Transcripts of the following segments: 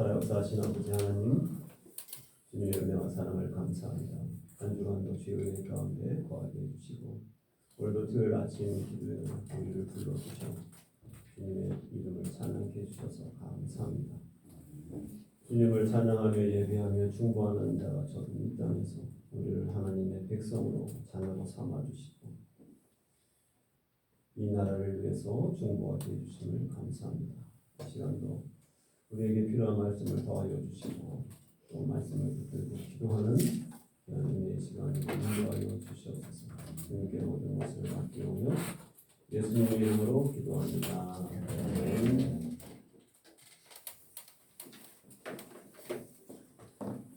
살아 역사하신 아버지 하나님, 주님의 은혜와 사랑을 감사합니다. 한 주간도 주의 은혜 가운데 거하게 해주시고 오늘도 토요일 아침 기도에 우리를 불러주셔 주님의 이름을 찬양케 해주셔서 감사합니다. 주님을 찬양하며 예배하며 충고하는 자가 저는 이 땅에서 우리를 하나님의 백성으로 자녀로 삼아주시고 이 나라를 위해서 중보하게 해주심을 감사합니다. 이 시간도 우리에게 필요한 말씀을 더하여 주시고 또 말씀을 붙들고 기도하는 하나님의 시간을 인도하여 주시옵소서. 주님께 모든 것을 맡기오며 예수님의 이름으로 기도합니다. 아멘.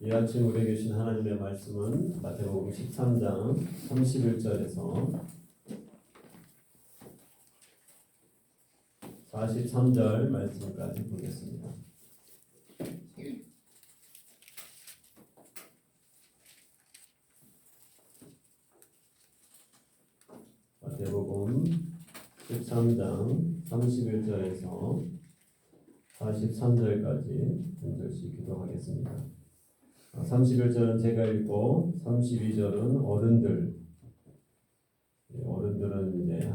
이 아침 우리에게 주신 하나님의 말씀은 마태복음 13장 31절에서 43절 말씀까지 보겠습니다. 마태복음 13장 31절에서 43절까지 한 절씩 기도하겠습니다. 31절은 제가 읽고 32절은 어른들은 이제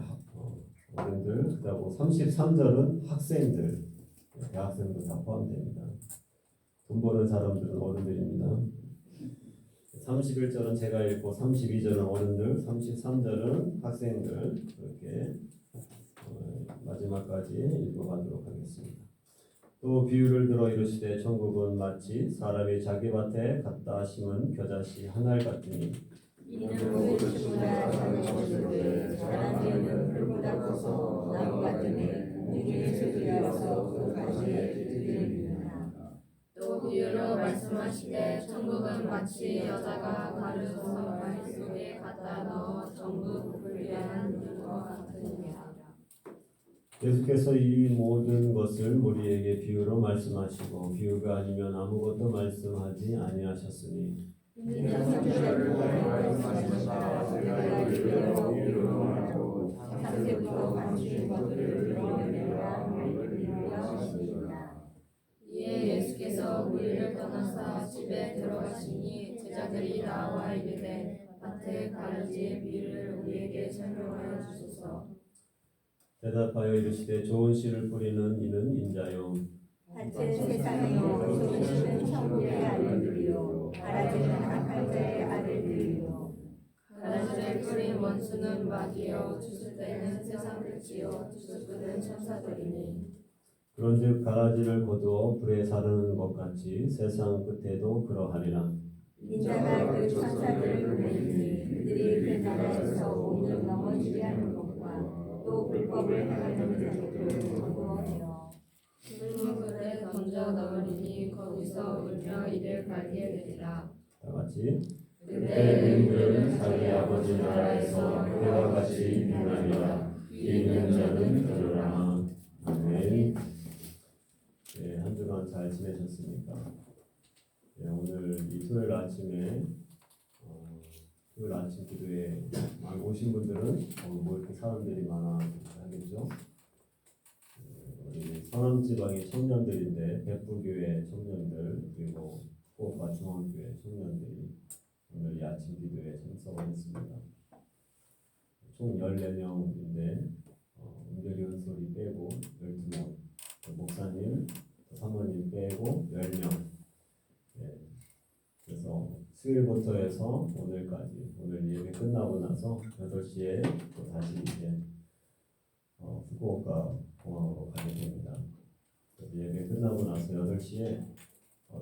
어른들, 그다음 33절은 학생들, 대학생도 다 포함됩니다. 돈 버는 사람들은 어른들입니다. 31절은 제가 읽고 32절은 어른들, 33절은 학생들, 그렇게 마지막까지 읽어가도록 하겠습니다. 또 비유를 들어 이르시되 천국은 마치 사람이 자기 밭에 갖다 심은 겨자씨 한 알 같으니 이는 모든 식물에 자라는 것인데 자란 뒤에는 풀보다 커서 나무 같으니 무리의 새들이어서 그 가지에 들이느니라. 또 비유로 말씀하시되 천국은 마치 여자가 가르쳐서 바위 속에 갖다 넣어 전부 분리한 물과 같으니라. 계속해서 이 모든 것을 우리에게 비유로 말씀하시고 비유가 아니면 아무것도 말씀하지 아니하셨으니 이는 성경을 말씀하셨다. 우리가 이르러 이르러하고 창세부터 가르친 것들을 이루느니라 하시니라. 이에 예수께서 무리를 떠나사 집에 들어가시니 제자들이 나와 이르되 밭에 가르치의 비유를 우리에게 설명하여 주소서. 대답하여 이르시되 좋은 씨를 뿌리는 이는 인자요 밭은 세상이요 좋은 씨는 천국의 아들들이요 가라지는 악한 자의 아들들이요. 가라지를 뿌린 원수는 마귀요 주술 때는 세상 끝이요 주술 끝은 천사들이니. 그런즉 가라지를 거두어 불에 사르는 것 같이 세상 끝에도 그러하리라. 인자가 그 천사들을 보내니 그들이 그 나라에서 몸을 넘어지게 하는 것과 또 불법을 행하는 자들을 거두어내어 불문불에 던져 넣으리니 거기서 울며 이를 갈게 되리라. 다 같이 그때 그들은 자기 아버지 나라에서 해와 같이 빛나리라. 귀 있는 자는 들으라. 아멘. 네, 한 주간 잘 지내셨습니까? 네, 오늘 이 토요일 아침에 토요일 아침 기도에 오신 분들은 뭐 이렇게 사람들이 많아 하겠죠? 우리 서남 지방의 청년들인데 백부교회 청년들 그리고 후업과 중앙교회 청년들이 오늘 이 아침 기도에 참석을 했습니다. 총 14명인데 은별이 은솔이 빼고 12명, 목사님, 사모님 빼고 10명. 네. 그래서 수요일부터 해서 오늘까지 오늘 예배 끝나고 나서 8시에 또 다시 이제 후쿠오카 공항으로 가게 됩니다. 그래서 예배 끝나고 나서 8시에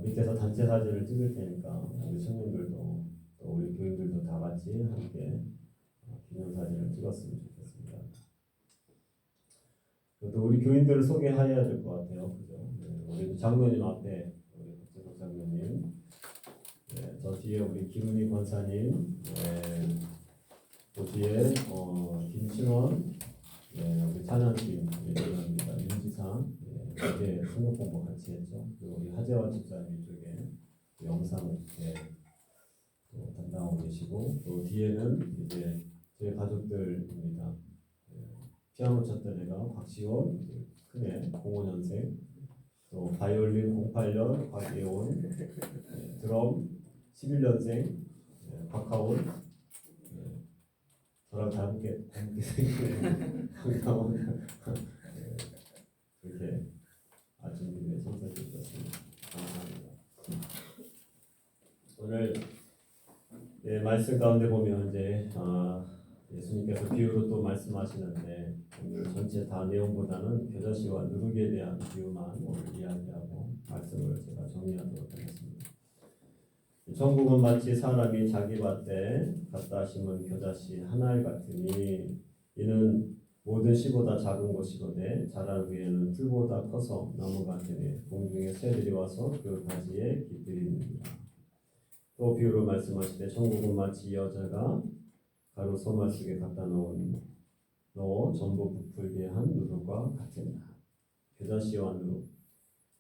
밑에서 단체 사진을 찍을 테니까 우리 청년들도 또 우리 교인들도 다 같이 함께 기념사진을 찍었으면 좋겠습니다. 또 우리 교인들을 소개해야 될 것 같아요. 그죠? 네, 우리 장로님 앞에 우리 박재석 장로님, 네, 저 뒤에 우리 김은희 권사님, 네, 그 뒤에 김신원, 네, 우리 찬양팀 예배입니다. 윤지상, 네, 어제 성경 공부 같이 했죠. 그리고 우리 하재화 집사님 쪽에 영상 네, 또 담당하고 계시고 또 뒤에는 이제 저희 가족들입니다. 네, 피아노 쳤던 애가 박시원, 큰애 05년생, 또 바이올린 08년 곽예원, 드럼 11년생 박하온, 저랑 닮게 생긴 강다원 그렇게 아주님의 선사해 주셨습니다. 감사합니다. 오늘 말씀 가운데 보면 이제 예수님께서 비유로 또 말씀하시는데 오늘 전체 다 내용보다는 겨자씨와 누룩에 대한 비유만 오늘 이야기하고 말씀을 제가 정리하도록 하겠습니다. 천국은 마치 사람이 자기 밭에 갖다 심은 겨자씨 한 알 같으니 이는 모든 씨보다 작은 것이로되 자란 후에는 풀보다 커서 나무 같으니 공중의 새들이 와서 그 가지에 깃들이느니라. 또 비유로 말씀하시되 천국은 마치 여자가 가루 소말 속에 갖다 넣어 전부 부풀게 한 누룩과 같으니라. 겨자씨와 누룩.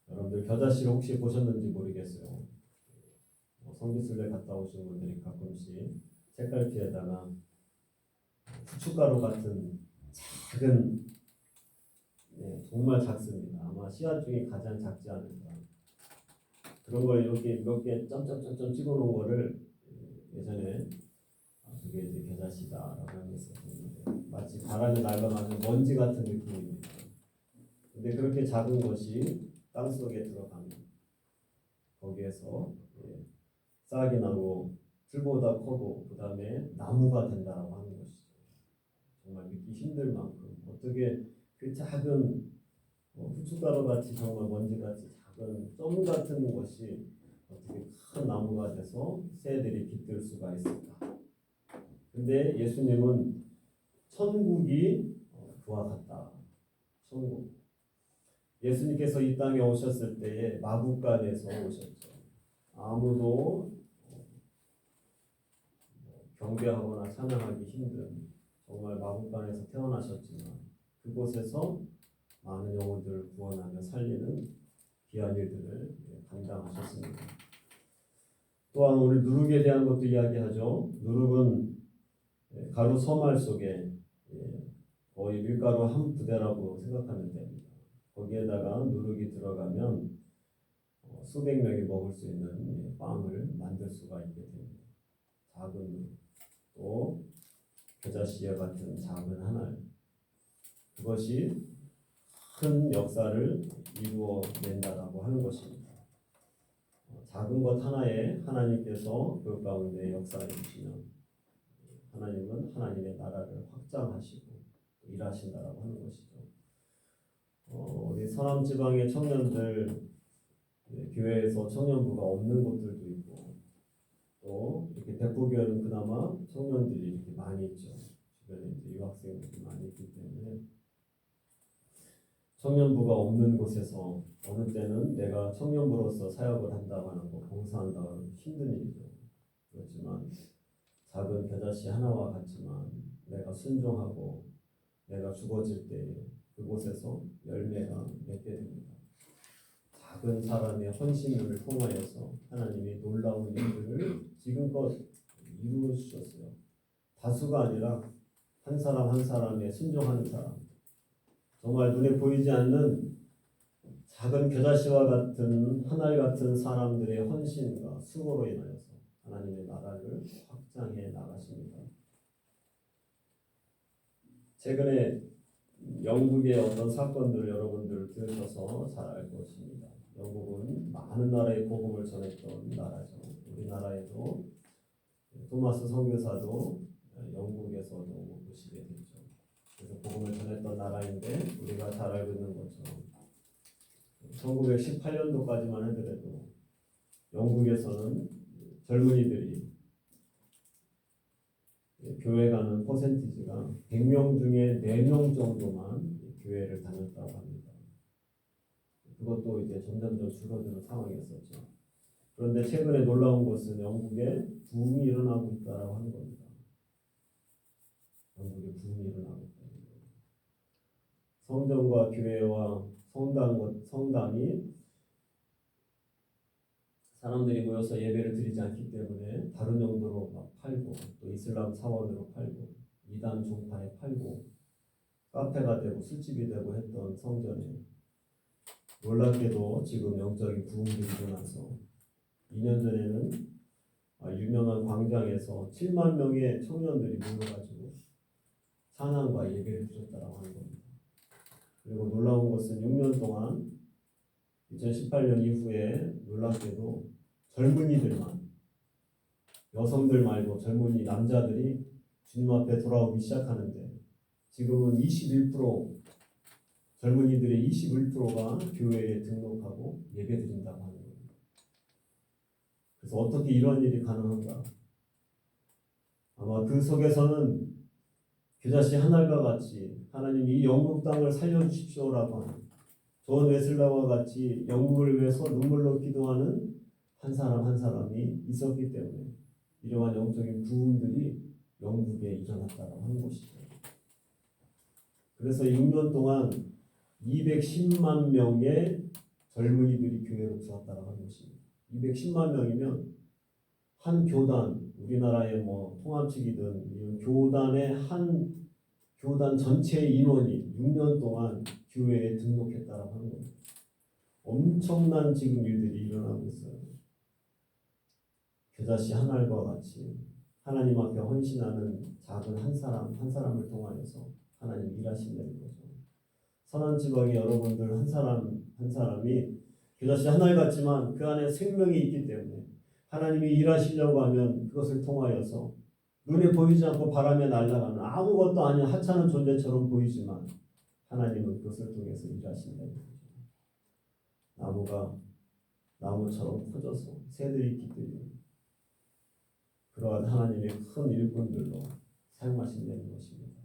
여러분들 겨자씨를 혹시 보셨는지 모르겠어요. 성지순례 갔다 오신 분들이 가끔씩 책갈피에다가 후춧가루 같은 작은 정말 작습니다. 아마 씨앗 중에 가장 작지 않을까. 그런 걸 이렇게 몇 개 점점점점 찍어놓은 거를 예전에 그게 이제 겨자씨다라고 하면서 마치 바람에 날아가는 먼지 같은 느낌입니다. 근데 그렇게 작은 것이 땅 속에 들어가면 거기에서 싹이 나고 풀보다 커도 그 다음에 나무가 된다라고 하는 것이죠. 정말 믿기 힘들 만큼 어떻게 그 작은 후춧가루 같이 정말 먼지 같이 작은 점 같은 것이 어떻게 큰 나무가 돼서 새들이 깃들 수가 있을까? 근데 예수님은 천국이 그와 같다. 천국. 예수님께서 이 땅에 오셨을 때에 마구간에서 오셨죠. 아무도 경배하거나 찬양하기 힘든 정말 마구간에서 태어나셨지만 그곳에서 많은 영혼들을 구원하며 살리는 귀한 일들을 감당하셨습니다. 또한 우리 누룩에 대한 것도 이야기하죠. 누룩은 가루 서말 속에 거의 밀가루 한 부대라고 생각하면 됩니다. 거기에다가 누룩이 들어가면 수백 명이 먹을 수 있는 빵을 만들 수가 있게 됩니다. 작은 누룩, 또 겨자씨와 같은 작은 한 알, 그것이 큰 역사를 이루어낸다라고 하는 것입니다. 작은 것 하나에 하나님께서 그 가운데 역사해 주시면 하나님은 하나님의 나라를 확장하시고 일하신다라고 하는 것이죠. 우리 서남 지방의 청년들 교회에서 청년부가 없는 곳들도 있고 또 이렇게 백부교회는 그나마 청년들이 이렇게 많이 있죠. 주변에 이제 유학생들이 많이 있기 때문에 청년부가 없는 곳에서 어느 때는 내가 청년부로서 사역을 한다고 하는 거, 봉사한다고 하는 힘든 일이죠. 그렇지만 작은 겨자씨 하나와 같지만 내가 순종하고 내가 죽어질 때 그곳에서 열매가 맺게 됩니다. 작은 사람의 헌신을 통하여서 하나님이 놀라운 일들을 지금껏 이루어 주셨어요. 다수가 아니라 한 사람 한 사람의 순종하는 사람, 정말 눈에 보이지 않는 작은 겨자씨와 같은 하늘 같은 사람들의 헌신과 수고로 인하여서 하나님의 나라를 확장해 나가십니다. 최근에 영국의 어떤 사건들을 여러분들 들으셔서 잘 알 것입니다. 영국은 많은 나라의 복음을 전했던 나라죠. 우리나라에도 토마스 선교사도 영국에서도 오시게 됐죠. 그래서 복음을 전했던 나라인데 우리가 잘 알고 있는 것처럼 1918년도까지만 하더라도 영국에서는 젊은이들이 교회 가는 퍼센티지가 100명 중에 4명 정도만 교회를 다녔다고 합니다. 그것도 이제 점점점 줄어드는 상황이었었죠. 그런데 최근에 놀라운 것은 영국에 부흥이 일어나고 있다고 하는 겁니다. 영국에 부흥이 일어나고 있다. 성전과 교회와 성당이 사람들이 모여서 예배를 드리지 않기 때문에 다른 용도로 막 팔고 또 이슬람 사원으로 팔고 이단 종파에 팔고 카페가 되고 술집이 되고 했던 성전에 놀랍게도 지금 영적인 부흥들이 일어나서 2년 전에는 유명한 광장에서 7만 명의 청년들이 모여가지고 찬양과 예배를 드렸다고 하는 겁니다. 그리고 놀라운 것은 6년 동안 2018년 이후에 놀랍게도 젊은이들만, 여성들 말고 젊은이 남자들이 주님 앞에 돌아오기 시작하는데 지금은 21% 젊은이들의 21%가 교회에 등록하고 예배드린다고 하는 겁니다. 그래서 어떻게 이런 일이 가능한가? 아마 그 속에서는 겨자씨 하늘과 같이 하나님이 이 영국 땅을 살려주십시오라고 하는 존 웨슬라와 같이 영국을 위해서 눈물로 기도하는 한 사람 한 사람이 있었기 때문에 이러한 영적인 부흥들이 영국에 일어났다고 하는 것이죠. 그래서 6년 동안 210만 명의 젊은이들이 교회로 들어왔다고 하는 것입니다. 210만 명이면 한 교단, 우리나라의 뭐 통합측이든 교단의 한 교단 전체의 인원이 6년 동안 교회에 등록했다고 하는 겁니다. 엄청난 지금 일들이 일어나고 있어요. 겨자씨 하늘과 같이 하나님 앞에 헌신하는 작은 한 사람 한 사람을 통하여서 하나님 일하신다는 거죠. 선한 지방의 여러분들 한 사람 한 사람이 겨자씨 하늘 같지만 그 안에 생명이 있기 때문에 하나님이 일하시려고 하면 그것을 통하여서 눈에 보이지 않고 바람에 날아가는 아무것도 아닌 하찮은 존재처럼 보이지만 하나님은 그것을 통해서 일하신다는 거죠. 나무가 나무처럼 커져서 새들이 깃들이는 그러한 하나님의 큰 일꾼들로 사용하신다는 것입니다.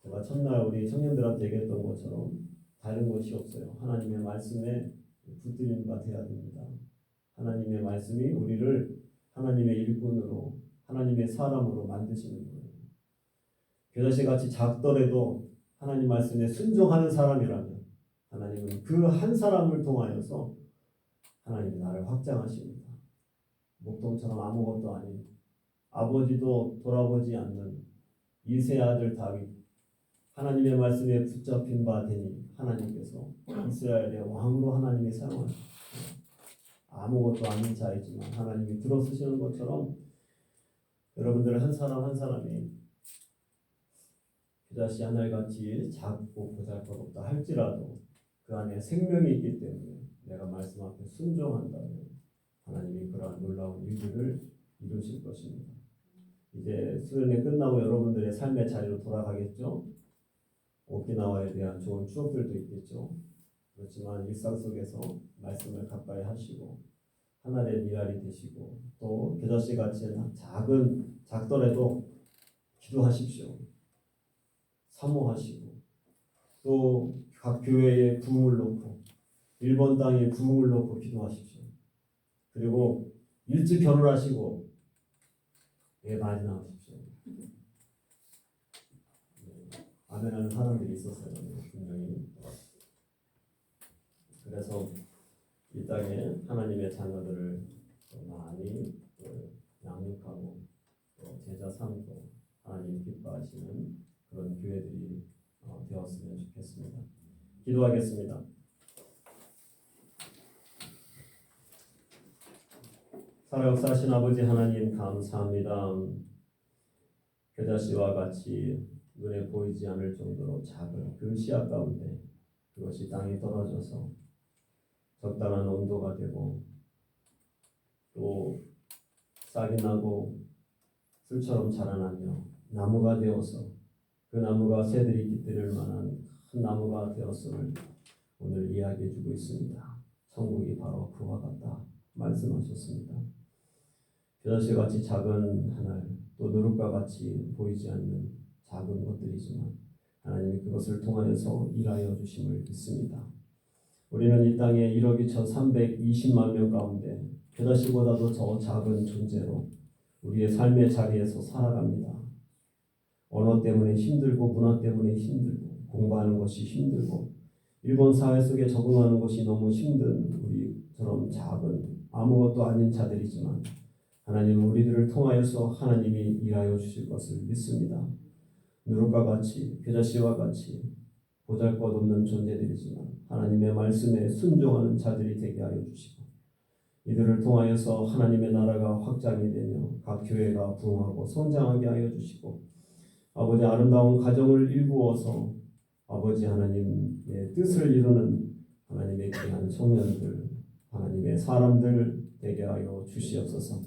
제가 첫날 우리 청년들한테 얘기했던 것처럼 다른 것이 없어요. 하나님의 말씀에 붙들림 바 되어야 됩니다. 하나님의 말씀이 우리를 하나님의 일꾼으로 하나님의 사람으로 만드시는 거예요. 겨자씨같이 작더라도 하나님 말씀에 순종하는 사람이라면 하나님은 그 한 사람을 통하여서 하나님이 나를 확장하십니다. 목동처럼 아무것도 아닌 아버지도 돌아보지 않는 이세 아들 다윗 하나님의 말씀에 붙잡힌 바 되니 하나님께서 이스라엘의 왕으로 하나님이 사용하십니다. 아무것도 아닌 자이지만 하나님이 들어쓰시는 것처럼 여러분들 한 사람 한 사람이 겨자씨 하늘같이 작고 보잘것없다 할지라도 그 안에 생명이 있기 때문에 내가 말씀 앞에 순종한다면 하나님이 그러한 놀라운 일들을 이루실 것입니다. 이제 수련회 끝나고 여러분들의 삶의 자리로 돌아가겠죠. 오키나와에 대한 좋은 추억들도 있겠죠. 그렇지만 일상 속에서 말씀을 가까이 하시고 하나님의 미랄이 되시고 또 겨자씨 같이 작더라도 기도하십시오. 사모하시고 또 각 교회에 부흥을 놓고 일본 땅에 부흥을 놓고 기도하십시오. 그리고 일찍 결혼하시고 애 많이 낳으십시오. 아멘하는 사람들이 있었어요. 분명히. 그래서 이 땅에 하나님의 자녀들을 많이 양육하고 제자 삼고 하나님 기뻐하시는 그런 교회들이 되었으면 좋겠습니다. 기도하겠습니다. 살아역사하신 아버지 하나님 감사합니다. 겨자씨와 같이 눈에 보이지 않을 정도로 작은 그 씨앗 가운데 그것이 땅에 떨어져서 적당한 온도가 되고 또 싹이 나고 풀처럼 자라나며 나무가 되어서 그 나무가 새들이 깃들일 만한 큰 나무가 되었음을 오늘 이야기해주고 있습니다. 천국이 바로 그와 같다 말씀하셨습니다. 겨자씨같이 작은 하늘 또 누룩과 같이 보이지 않는 작은 것들이지만 하나님이 그것을 통하여서 일하여 주심을 믿습니다. 우리는 이 땅에 1억 2,320만 명 가운데 겨자씨보다도 더 작은 존재로 우리의 삶의 자리에서 살아갑니다. 언어 때문에 힘들고 문화 때문에 힘들고 공부하는 것이 힘들고 일본 사회 속에 적응하는 것이 너무 힘든 우리처럼 작은 아무것도 아닌 자들이지만 하나님은 우리들을 통하여서 하나님이 일하여 주실 것을 믿습니다. 누룩과 같이 겨자씨와 같이 보잘것없는 존재들이지만 하나님의 말씀에 순종하는 자들이 되게 하여 주시고 이들을 통하여서 하나님의 나라가 확장이 되며 각 교회가 부흥하고 성장하게 하여 주시고 아버지 아름다운 가정을 일구어서 아버지 하나님의 뜻을 이루는 하나님의 귀한 청년들 하나님의 사람들 되게 하여 주시옵소서.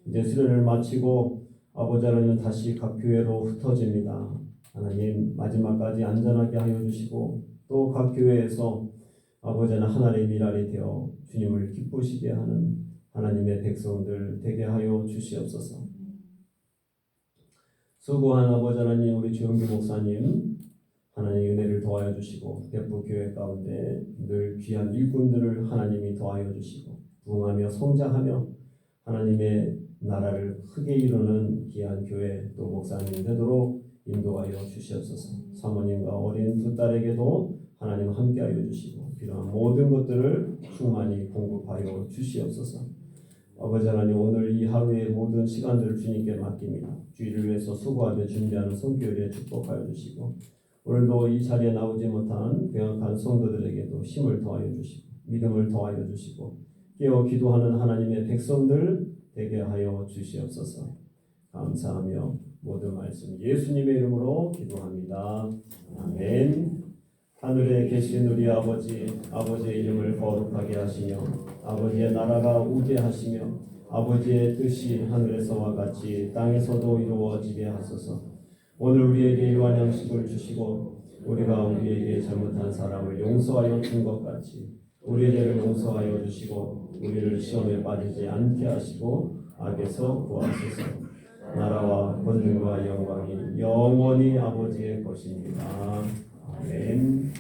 이제 수련을 마치고 아버지 하나님 다시 각 교회로 흩어집니다. 하나님 마지막까지 안전하게 하여 주시고 또 각 교회에서 아버지 하나님의 미랄이 되어 주님을 기쁘시게 하는 하나님의 백성들 되게 하여 주시옵소서. 수고한 아버지 하나님 우리 주영기 목사님 하나님의 은혜를 더하여 주시고 대포 교회 가운데 늘 귀한 일꾼들을 하나님이 더하여 주시고 부흥하며 성장하며 하나님의 나라를 크게 이루는 귀한 교회 또 목사님 되도록 인도하여 주시옵소서. 사모님과 어린 두 딸에게도 하나님 함께하여 주시고 필요한 모든 것들을 충만히 공급하여 주시옵소서. 아버지 하나님 오늘 이 하루의 모든 시간들을 주님께 맡깁니다. 주일을 위해서 수고하며 준비하는 성교회에 축복하여 주시고 오늘도 이 자리에 나오지 못한 병약한 성도들에게도 힘을 더하여 주시고 믿음을 더하여 주시고 깨어 기도하는 하나님의 백성들 되게 하여 주시옵소서. 감사하며 모든 말씀 예수님의 이름으로 기도합니다. 아멘. 하늘에 계신 우리 아버지의 이름을 거룩하게 하시며 아버지의 나라가 오게 하시며 아버지의 뜻이 하늘에서와 같이 땅에서도 이루어지게 하소서. 오늘 우리에게 일용할 양식을 주시고 우리가 우리에게 잘못한 사람을 용서하여 준 것 같이 우리의 죄를 용서하여 주시고 우리를 시험에 빠지지 않게 하시고 악에서 구하소서. 나라와 권능과 영광이 영원히 아버지의 것입니다. 아멘.